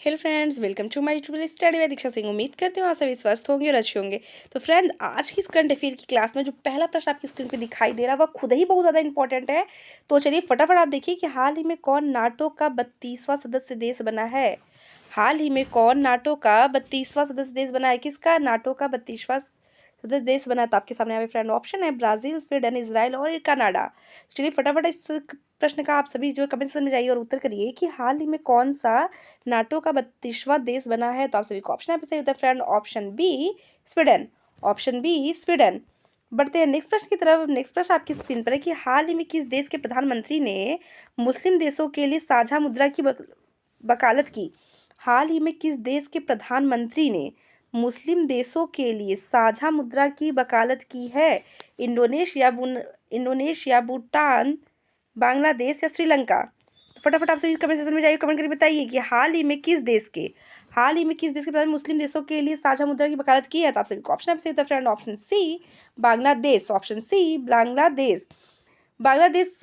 Hello friends, welcome to my YouTube study by Diksha Singh. उम्मीद करते हो आप सभी स्वस्थ होंगे और अच्छे होंगे। तो फ्रेंड, आज की करंट अफेयर की क्लास में जो पहला प्रश्न आपकी स्क्रीन पे दिखाई दे रहा है वह खुद ही बहुत ज़्यादा इंपॉर्टेंट है। तो चलिए फटाफट आप देखिए कि हाल ही में कौन नाटो का 32वां सदस्य देश बना है। हाल ही में कौन नाटो का 32वां सदस्य देश बना है। किसका नाटो का 32वां सदस्य देश बना है? तो आपके सामने यहाँ पे फ्रेंड ऑप्शन है ब्राजील, स्वीडन, इजराइल और कनाडा। चलिए फटाफट इस प्रश्न का आप सभी जो कमेंट सेक्शन में जाइए और उत्तर करिए कि हाल ही में कौन सा नाटो का 32वां देश बना है। तो आप सभी को ऑप्शन यहाँ पे सही होता है friend, option B Sweden. Option B Sweden. बढ़ते हैं नेक्स्ट प्रश्न की तरफ। नेक्स्ट प्रश्न आपकी स्क्रीन पर है कि हाल ही में किस देश के प्रधानमंत्री ने मुस्लिम देशों के लिए साझा मुद्रा की वकालत की। हाल ही में किस देश के प्रधानमंत्री ने मुस्लिम देशों के लिए साझा मुद्रा की वकालत की है। इंडोनेशिया, भूटान, बांग्लादेश या श्रीलंका। तो फटाफट आप सभी कमेंट सेक्शन में जाइए, कमेंट करके बताइए कि हाल ही में किस देश के प्रधान मुस्लिम देशों के लिए साझा मुद्रा की वकालत की है। तो आप सभी को ऑप्शन आपसे होता है friend, option C Bangladesh. Option C Bangladesh. Bangladesh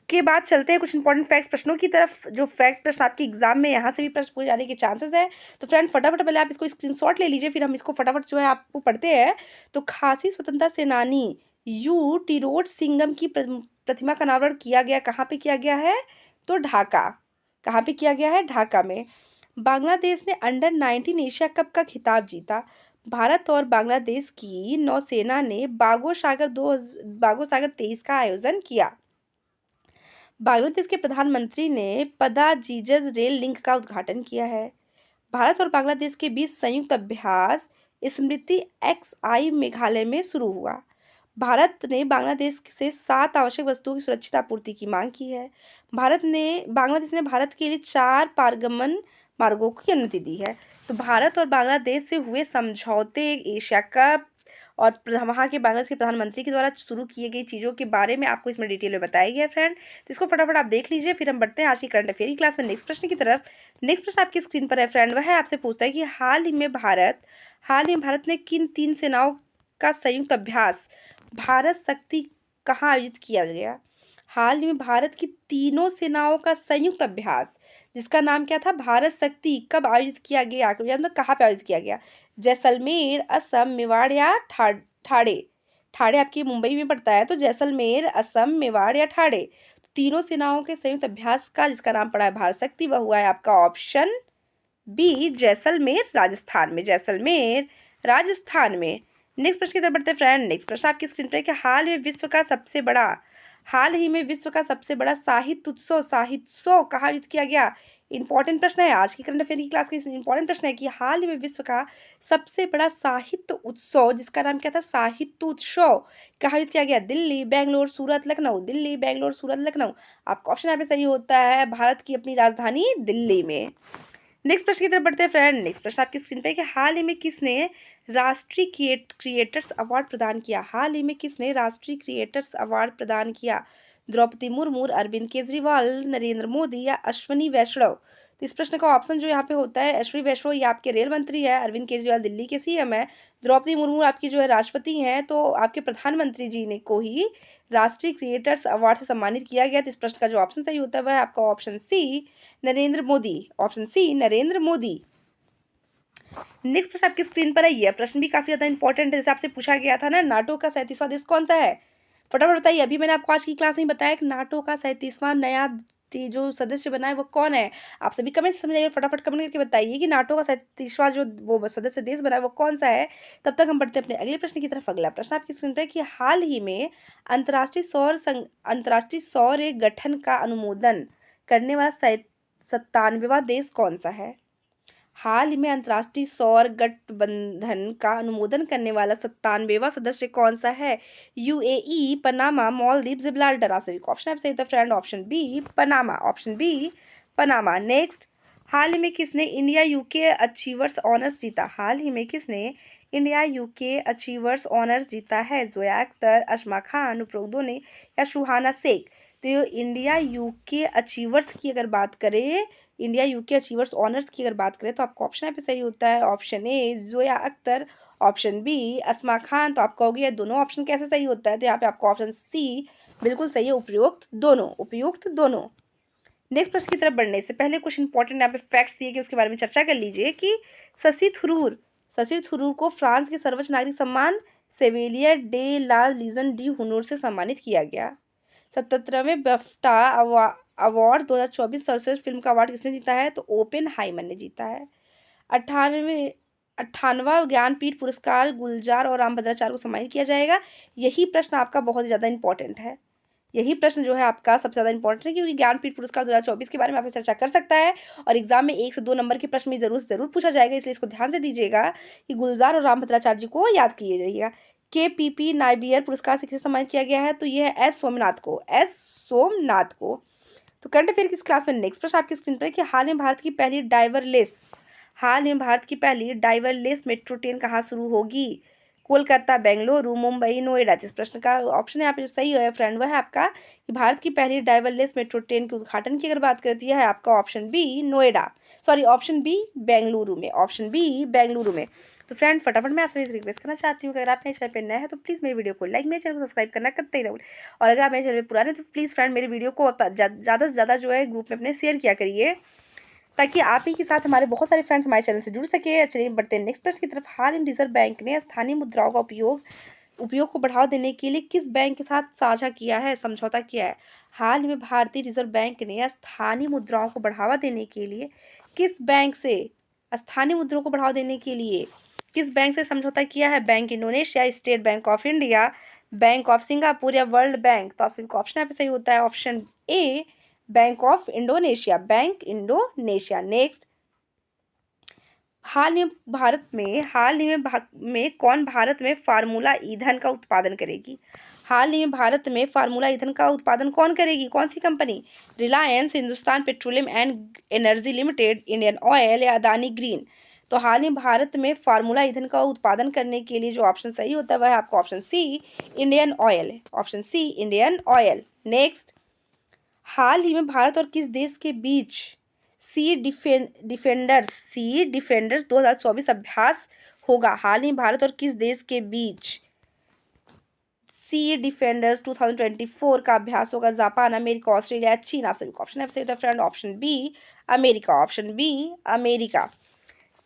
के बाद चलते हैं कुछ इंपॉर्टेंट फैक्ट्स प्रश्नों की तरफ। जो फैक्ट प्रश्न आपके एग्जाम में यहाँ से भी प्रश्न पूछे जाने के चांसेस है। तो फ्रेंड फटाफट पहले आप इसको स्क्रीनशॉट ले लीजिए, फिर हम इसको फटाफट जो है आपको पढ़ते हैं। तो खासी स्वतंत्रता सेनानी यू टिरोट सिंघम की प्रतिमा का अनावरण किया गया, कहाँ पे किया गया है? तो ढाका। कहाँ पे किया गया है? ढाका में। बांग्लादेश ने अंडर 19 एशिया कप का खिताब जीता। भारत और बांग्लादेश की नौसेना ने बागो सागर 23 का आयोजन किया। बांग्लादेश के प्रधानमंत्री ने पदाजिजज रेल लिंक का उद्घाटन किया है। भारत और बांग्लादेश के बीच संयुक्त अभ्यास स्मृति XI मेघालय में शुरू हुआ। भारत ने बांग्लादेश से 7 आवश्यक वस्तुओं की सुरक्षित आपूर्ति की मांग की है। बांग्लादेश ने भारत के लिए 4 पारगमन मार्गों की अनुमति दी है। तो भारत और बांग्लादेश से हुए समझौते, एशिया कप और वहाँ के बांग्लादेश के प्रधानमंत्री के द्वारा शुरू किए गई चीज़ों के बारे में आपको इसमें डिटेल में बताया गया है फ्रेंड। तो इसको फटाफट आप देख लीजिए, फिर हम बढ़ते हैं आज की करंट अफेयर की क्लास में नेक्स्ट प्रश्न की तरफ। नेक्स्ट प्रश्न आपकी स्क्रीन पर है फ्रेंड, वह आपसे पूछता है कि हाल ही में भारत ने किन 3 सेनाओं का संयुक्त अभ्यास भारत शक्ति कहाँ आयोजित किया गया। हाल ही में भारत की तीनों सेनाओं का संयुक्त अभ्यास जिसका नाम क्या था? भारत शक्ति, कब आयोजित किया गया, मतलब कहाँ पे आयोजित किया गया? जैसलमेर, असम, मेवाड़ या ठाड़े। ठाड़े आपकी मुंबई में पड़ता है, तो जैसलमेर, असम, मेवाड़ या ठाड़े। तो तीनों सेनाओं के संयुक्त अभ्यास का जिसका नाम पड़ा है भारत शक्ति, वह हुआ है आपका ऑप्शन बी जैसलमेर राजस्थान में। जैसलमेर राजस्थान में। नेक्स्ट प्रश्न की तरफ बढ़ते हैं फ्रेंड। नेक्स्ट प्रश्न आपकी स्क्रीन पर है कि हाल ही में विश्व का सबसे बड़ा साहित्योत्सव कहाँ आयोजित किया गया। इंपॉर्टेंट प्रश्न है आज की करंट अफेयर की क्लास का। इंपॉर्टेंट प्रश्न है कि हाल ही में विश्व का सबसे बड़ा साहित्य उत्सव जिसका नाम क्या था? साहित्य उत्सव कहाँ आयोजित किया गया? दिल्ली, बेंगलोर, सूरत, लखनऊ। दिल्ली, बेंगलोर, सूरत, लखनऊ। आपका ऑप्शन यहाँ पे सही होता है भारत की अपनी राजधानी दिल्ली में। नेक्स्ट प्रश्न की तरफ बढ़ते हैं फ्रेंड। नेक्स्ट प्रश्न आपकी स्क्रीन पे है कि हाल ही में किसने राष्ट्रीय क्रिएटर्स अवार्ड प्रदान किया। हाल ही में किसने राष्ट्रीय क्रिएटर्स अवार्ड प्रदान किया? द्रौपदी मुर्मू, अरविंद केजरीवाल, नरेंद्र मोदी या अश्वनी वैष्णव। तो इस प्रश्न का ऑप्शन जो यहाँ पे होता है, अश्विनी वैष्णव ये आपके रेल मंत्री है, अरविंद केजरीवाल दिल्ली के CM है, द्रौपदी मुर्मू आपकी जो है राष्ट्रपति हैं। तो आपके प्रधानमंत्री जी ने को ही राष्ट्रीय क्रिएटर्स अवार्ड से सम्मानित किया गया। तो इस प्रश्न का जो ऑप्शन सही होता है वह आपका option C Narendra Modi. Option C Narendra Modi. Next प्रश्न आपकी स्क्रीन पर है, यह प्रश्न भी काफी ज्यादा इंपॉर्टेंट है। जैसे आपसे पूछा गया था ना, नाटो का 37वां देश कौन सा है? फटाफट बताइए। अभी मैंने आपको आज की क्लास में बताया कि नाटो का 37वां नया जो सदस्य बना है वो कौन है। आप सभी कमेंट समझाइए, फटाफट कमेंट करके बताइए कि नाटो का 37वां जो वो सदस्य देश बना है वो कौन सा है। तब तक हम बढ़ते हैं अपने अगले प्रश्न की तरफ। अगला प्रश्न आपकी स्क्रीन पर है कि हाल ही में अंतर्राष्ट्रीय सौर गठन का अनुमोदन करने वाला 97वां देश कौन सा है? हाल ही में अंतर्राष्ट्रीय सौर गठबंधन का अनुमोदन करने वाला 97वां सदस्य कौन सा है? UAE, Panama, Maldives, Gibraltar. आप सभी को ऑप्शन सही होता है friend, option B Panama. Option B Panama. Next, हाल ही में किसने इंडिया यूके अचीवर्स ऑनर्स जीता? हाल ही में किसने इंडिया यूके अचीवर्स ऑनर्स जीता है? जोया अख्तर, अशमा खान, उपरोक्तों या सुहाना शेख। तो इंडिया यूके अचीवर्स की अगर बात करें, इंडिया यूके अचीवर्स ऑनर्स की अगर बात करें तो आपका ऑप्शन यहाँ पे सही होता है option A Zoya Akhtar, option B Asma Khan. तो आप कहोगे ये दोनों ऑप्शन कैसे सही होता है? तो यहाँ पे आपका ऑप्शन सी बिल्कुल सही है, उपयुक्त दोनों। उपयुक्त दोनों। नेक्स्ट प्रश्न की तरफ बढ़ने से पहले कुछ इंपॉर्टेंट यहाँ पे फैक्ट्स दिए कि उसके बारे में चर्चा कर लीजिए कि शशि थरूर को फ्रांस के सर्वोच्च नागरिक सम्मान सेवेलियर डे ला लीजन डी हुनर से सम्मानित किया गया। 77वें बफ्टा अवार्ड 2024 सर्वश्रेष्ठ फिल्म का अवार्ड किसने जीता है? तो ओपेनहाइमर ने जीता है। 98वां ज्ञानपीठ पुरस्कार गुलजार और रामभद्राचार्य को सम्मानित किया जाएगा। यही प्रश्न आपका बहुत ज़्यादा इंपॉर्टेंट है। यही प्रश्न जो है आपका सबसे ज़्यादा इंपॉर्टेंट है, क्योंकि ज्ञानपीठ पुरस्कार 2024 के बारे में आपसे चर्चा कर सकता है और एग्जाम में 1 से 2 नंबर के प्रश्न में जरूर पूछा जाएगा, इसलिए इसको ध्यान से दीजिएगा कि गुलजार और रामभद्राचार्य जी को याद किए रहिएगा। KPP नाइबियर पुरस्कार से किसे सम्मानित किया गया है? तो यह है एस सोमनाथ को। तो करंट अफेयर की इस क्लास में नेक्स्ट प्रश्न आपकी स्क्रीन पर है कि हाल में भारत की पहली डाइवरलेस मेट्रो ट्रेन कहाँ शुरू होगी? कोलकाता, बेंगलुरु, मुंबई, नोएडा। इस प्रश्न का ऑप्शन यहाँ पे जो सही है फ्रेंड वह है आपका कि भारत की पहली डाइवरलेस मेट्रो ट्रेन के उद्घाटन की अगर बात करती है आपका ऑप्शन बी बेंगलुरु में। तो फ्रेंड फटाफट मैं आपसे रिक्वेस्ट करना चाहती हूँ कि अगर आप मेरे चैनल पर नए हैं तो प्लीज़ मेरे वीडियो को लाइक, मेरे चैनल को सब्सक्राइब करना कतई ना भूलें, और अगर आप मेरे चैनल पर पुराने हैं तो प्लीज़ फ्रेंड मेरे वीडियो को ज़्यादा से ज़्यादा जो है ग्रुप में अपने शेयर किया करिए, ताकि आप ही के साथ हमारे बहुत सारे फ्रेंड्स हमारे चैनल से जुड़ सके। चलिए बढ़ते हैं नेक्स्ट प्रश्न की तरफ। हाल में रिजर्व बैंक ने स्थानीय मुद्राओं का उपयोग को बढ़ावा देने के लिए किस बैंक के साथ समझौता किया है? हाल में भारतीय रिजर्व बैंक ने स्थानीय मुद्राओं को बढ़ावा देने के लिए किस बैंक से समझौता किया है? Bank Indonesia, state bank of India, bank of Singapore या वर्ल्ड बैंक। तो आप सभी का ऑप्शन यहाँ पे सही होता है option A, bank Indonesia. Next, हाल ही में कौन भारत में फार्मूला ईंधन का उत्पादन करेगी? हाल ही में भारत में फार्मूला ईंधन का उत्पादन कौन करेगी? कौन सी company? Reliance, Hindustan petroleum and energy limited, Indian oil या अदानी ग्रीन। तो हाल ही भारत में फार्मूला ईंधन का उत्पादन करने के लिए जो ऑप्शन सही होता है वह है आपका option C, Indian oil. Next, हाल ही में भारत और किस देश के बीच सी डिफेंडर्स 2024 अभ्यास होगा? हाल ही भारत और किस देश के बीच सी डिफेंडर्स 2024 का अभ्यास होगा? जापान, अमेरिका, ऑस्ट्रेलिया, चीन। आप सभी को ऑप्शन है फ्रेंड ऑप्शन बी अमेरिका।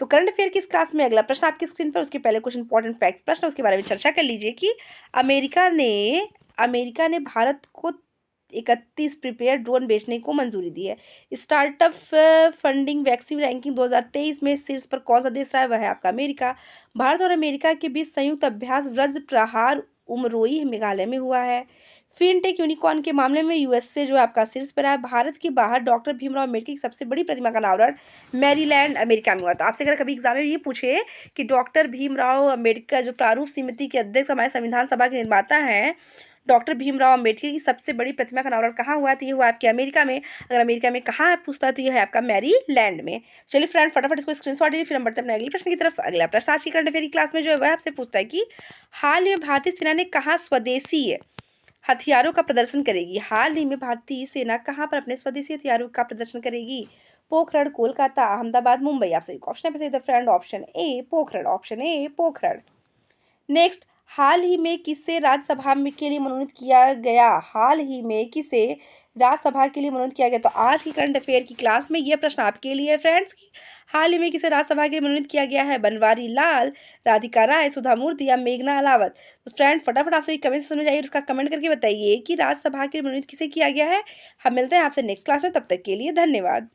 तो करंट अफेयर की इस क्लास में अगला प्रश्न आपकी स्क्रीन पर, उसके पहले कुछ इंपॉर्टेंट फैक्ट्स प्रश्न उसके बारे में चर्चा कर लीजिए कि अमेरिका ने भारत को 31 प्रीपेयर ड्रोन बेचने को मंजूरी दी है। स्टार्टअप फंडिंग वैक्सीन रैंकिंग 2023 में शीर्ष पर कौन सा देश रहा है? वह है आपका अमेरिका। भारत और अमेरिका के बीच संयुक्त अभ्यास वज्र प्रहार उमरोई मेघालय में हुआ है। फिनटेक यूनिकॉर्न के मामले में यूएसए जो आपका शीर्ष पर है। भारत के बाहर डॉक्टर भीमराव अम्बेडकर की सबसे बड़ी प्रतिमा का अनावरण मैरीलैंड अमेरिका में हुआ। तो आपसे अगर कभी एग्जाम में ये पूछे कि डॉक्टर भीमराव अम्बेडकर जो प्रारूप समिति के अध्यक्ष हमारे संविधान सभा के निर्माता हैं, डॉक्टर भीमराव अम्बेडकर की सबसे बड़ी प्रतिमा का अनावरण कहाँ हुआ? तो ये हुआ आपके अमेरिका में। अगर अमेरिका में कहाँ है पूछता है तो ये है आपका मैरीलैंड में। चलिए फ्रेंड फटाफट इसको स्क्रीनशॉट लीजिए, फिर हम बढ़ते हैं अपने अगले प्रश्न की तरफ। अगला प्रश्न आज की करंट अफेयर की क्लास में जो है वह आपसे पूछता है कि हाल ही में भारतीय सेना ने कहाँ स्वदेशी हथियारों का प्रदर्शन करेगी? हाल ही में भारतीय सेना कहाँ पर अपने स्वदेशी हथियारों का प्रदर्शन करेगी? पोखरण, कोलकाता, अहमदाबाद, मुंबई। आप सभी ऑप्शन पे सही friend option A Pokhran. Next, हाल ही में किसे राज्यसभा में के लिए मनोनीत किया गया? तो आज की करंट अफेयर की क्लास में यह प्रश्न आपके लिए है फ्रेंड्स की हाल ही में किसे राज्यसभा के लिए मनोनीत किया गया है? बनवारी लाल, राधिका राय, सुधा मूर्ति या मेघना अलावत। तो फ्रेंड फटाफट आप सभी कमेंट सेक्शन में जाइए, उसका कमेंट करके बताइए कि राज्यसभा के लिए मनोनीत किसे किया गया है। हम मिलते हैं आपसे नेक्स्ट क्लास में, तब तक के लिए धन्यवाद।